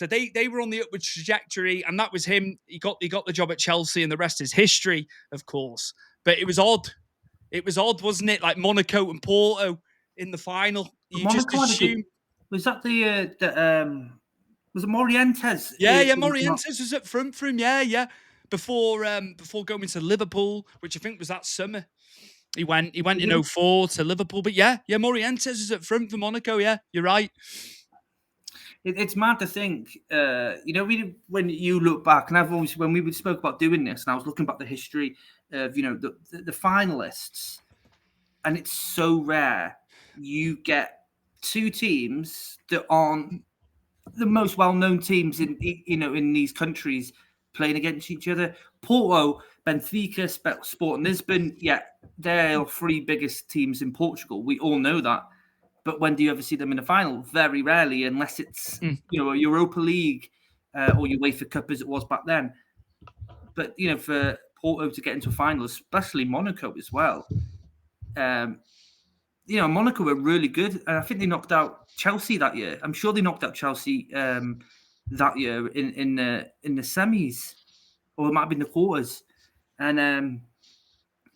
So they were on the upward trajectory, and that was him. He got the job at Chelsea, and the rest is history, of course. But it was odd. It was odd, wasn't it? Like Monaco and Porto in the final. You just Monaco had a good. assume. Was that was it Morientes? Yeah, Morientes was up front for him. Yeah. Before going to Liverpool, which I think was that summer. He went in 04 to Liverpool. But yeah, Morientes was up front for Monaco. Yeah, you're right. It's mad to think, when you look back, and I've always, when we spoke about doing this, and I was looking back the history of, the finalists, and it's so rare you get two teams that aren't the most well-known teams in these countries playing against each other. Porto, Benfica, Sporting Lisbon, they're our three biggest teams in Portugal. We all know that. But when do you ever see them in a final? Very rarely, unless it's a Europa League or UEFA Cup as it was back then. But for Porto to get into a final, especially Monaco as well. Monaco were really good, and I think they knocked out Chelsea that year. I'm sure they knocked out Chelsea that year in the semis, or it might have been the quarters. And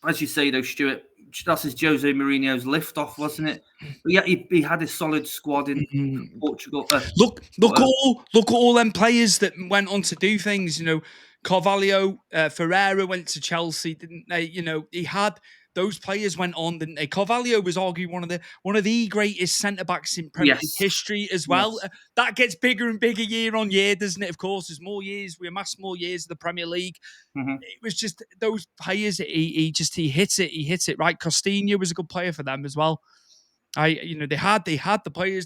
as you say, though, Stuart, that's his José Mourinho's lift-off, wasn't it? But yeah, he had a solid squad in Portugal. Look at all them players that went on to do things. Carvalho, Ferreira went to Chelsea, didn't they? He had those players went on, didn't they? Carvalho was arguably one of the greatest centre backs in Premier League history as well. Yes. That gets bigger and bigger year on year, doesn't it? Of course, there's more years. We amass more years of the Premier League. Mm-hmm. It was just those players. He hit it. He hit it right. Coutinho was a good player for them as well. They had the players.